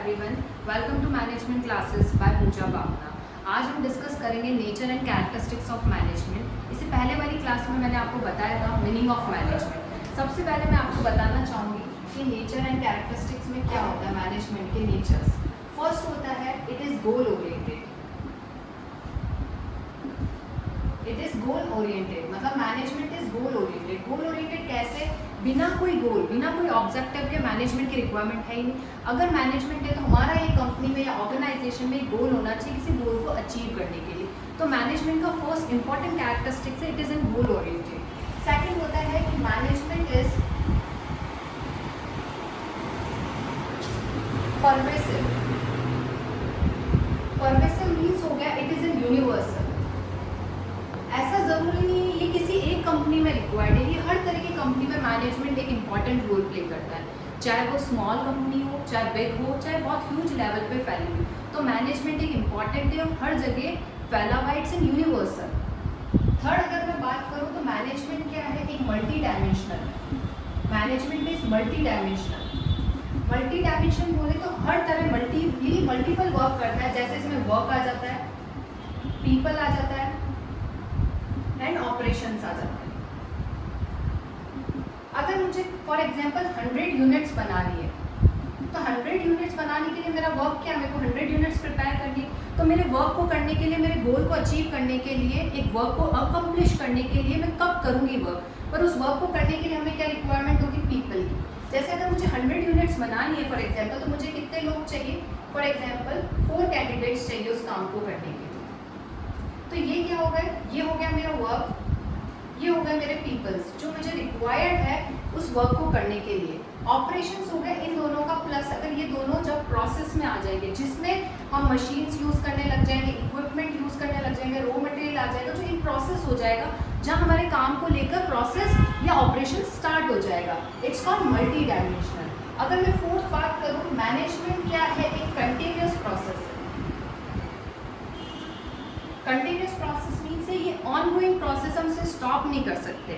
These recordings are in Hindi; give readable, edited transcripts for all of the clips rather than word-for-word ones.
Everyone, welcome to management classes by Pooja Bawna. आज हम डिस्कस करेंगे nature and characteristics of management. इससे पहले वाली क्लास में मैंने आपको बताया था मीनिंग ऑफ मैनेजमेंट। सबसे पहले मैं आपको बताना चाहूँगी कि नेचर एंड कैरेक्टरिस्टिक्स में क्या होता है। मैनेजमेंट के नेचर्स, फर्स्ट होता है it is goal oriented. It is goal oriented मतलब management is goal oriented. Goal oriented कैसे? बिना कोई गोल, बिना कोई ऑब्जेक्टिव के मैनेजमेंट की रिक्वायरमेंट है ही नहीं। अगर मैनेजमेंट है तो हमारा ये कंपनी में या ऑर्गेनाइजेशन में गोल होना चाहिए किसी गोल को अचीव करने के लिए। तो मैनेजमेंट का फर्स्ट इंपॉर्टेंट कैरेक्टरिस्टिक्स है it is in goal oriented. Second होता है कि management is pervasive. Pervasive means हो गया इट इज़ इन यूनिवर्सल। ऐसा ज़रूरी नहीं है ये किसी एक कंपनी में रिक्वायर्ड है, ये हर तरह की कंपनी में मैनेजमेंट एक इंपॉर्टेंट रोल प्ले करता है, चाहे वो स्मॉल कंपनी हो, चाहे बिग हो, चाहे बहुत ह्यूज लेवल पे फैली हो। तो मैनेजमेंट एक इंपॉर्टेंट है, हर जगह फैला हुआ, इट्स इन यूनिवर्सल। थर्ड अगर मैं बात करूँ तो मैनेजमेंट क्या है, एक multi dimensional. Management is multi dimensional. Multi dimension बोले तो हर तरह मल्टीपल वर्क करता है। जैसे इसमें वर्क आ जाता है, पीपल आ जाता है एंड ऑपरेशंस आ जाते हैं। अगर मुझे फॉर एग्जांपल 100 यूनिट्स बनानी है तो 100 यूनिट्स बनाने के लिए मेरा वर्क क्या है, मेरे को 100 यूनिट्स प्रिपेयर करनी है। तो मेरे वर्क को करने के लिए, मेरे गोल को अचीव करने के लिए, एक वर्क को अकम्प्लिश करने के लिए मैं कब करूँगी वर्क, पर उस वर्क को करने के लिए हमें क्या रिक्वायरमेंट होगी, पीपल की। जैसे अगर मुझे 100 यूनिट्स बनानी है फॉर एग्जाम्पल, तो मुझे कितने लोग चाहिए, फॉर एग्जाम्पल 4 कैंडिडेट्स चाहिए उस काम को करने के लिए। तो ये क्या हो गया, ये हो गया मेरा वर्क, ये हो गए मेरे पीपल्स जो मुझे रिक्वायर्ड है उस वर्क को करने के लिए। ऑपरेशंस हो गए इन दोनों का प्लस। अगर ये दोनों जब प्रोसेस में आ जाएंगे जिसमें हम मशीन्स यूज़ करने लग जाएंगे, इक्विपमेंट यूज़ करने लग जाएंगे, रॉ मटेरियल आ जाएगा, जो इन प्रोसेस हो जाएगा जहाँ हमारे काम को लेकर प्रोसेस या ऑपरेशन स्टार्ट हो जाएगा, इट्स कॉल्ड मल्टी डायमेंशनल। अगर मैं फोर्थ बात करूँ, मैनेजमेंट क्या है, एक कंटिन्यूस प्रोसेस है। कंटिन्यूस प्रोसेस मीन्स है ये ऑनगोइंग प्रोसेस, हम इसे स्टॉप नहीं कर सकते।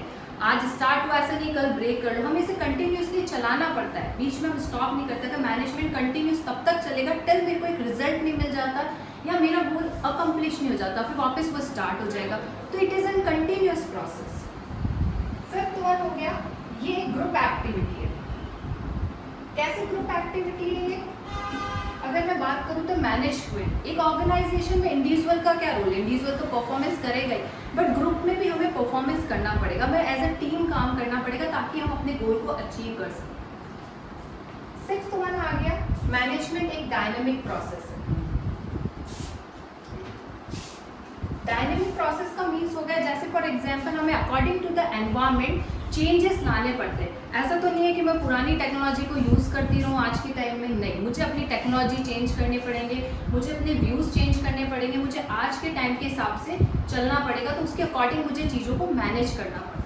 आज स्टार्ट हुआ ऐसा नहीं कल ब्रेक कर लो, हमें इसे कंटिन्यूसली चलाना पड़ता है, बीच में हम स्टॉप नहीं करते। तो मैनेजमेंट कंटिन्यूस तब तक चलेगा टिल मेरे को एक रिजल्ट नहीं मिल जाता या मेरा गोल अकम्प्लिश नहीं हो जाता, फिर वापस वो स्टार्ट हो जाएगा। तो it is an continuous process. Fifth one हो गया, ये एक ग्रुप एक्टिविटी है। कैसे ग्रुप एक्टिविटी है ये? अगर मैं बात करूँ तो मैनेजमेंट, एक ऑर्गेनाइजेशन में इंडिविजुअल का क्या रोल है, इंडिविजुअल तो परफॉर्मेंस करेगा ही, बट ग्रुप में भी हमें परफॉर्मेंस करना पड़ेगा, हमें एज अ टीम काम करना पड़ेगा ताकि हम अपने गोल को अचीव कर सकें। सिक्स्थ वन आ गया, मैनेजमेंट एक डायनेमिक प्रोसेस है। डायनेमिक प्रोसेस का मीन्स हो गया जैसे फॉर एग्जाम्पल हमें according to the environment changes लाने पड़ते हैं। ऐसा तो नहीं है कि मैं पुरानी टेक्नोलॉजी को यूज़ करती रहूँ आज के टाइम में, नहीं, मुझे अपनी टेक्नोलॉजी चेंज करने पड़ेंगे, मुझे अपने व्यूज़ चेंज करने पड़ेंगे, मुझे आज के टाइम के हिसाब से चलना पड़ेगा। तो उसके अकॉर्डिंग मुझे चीज़ों को मैनेज करना पड़ेगा।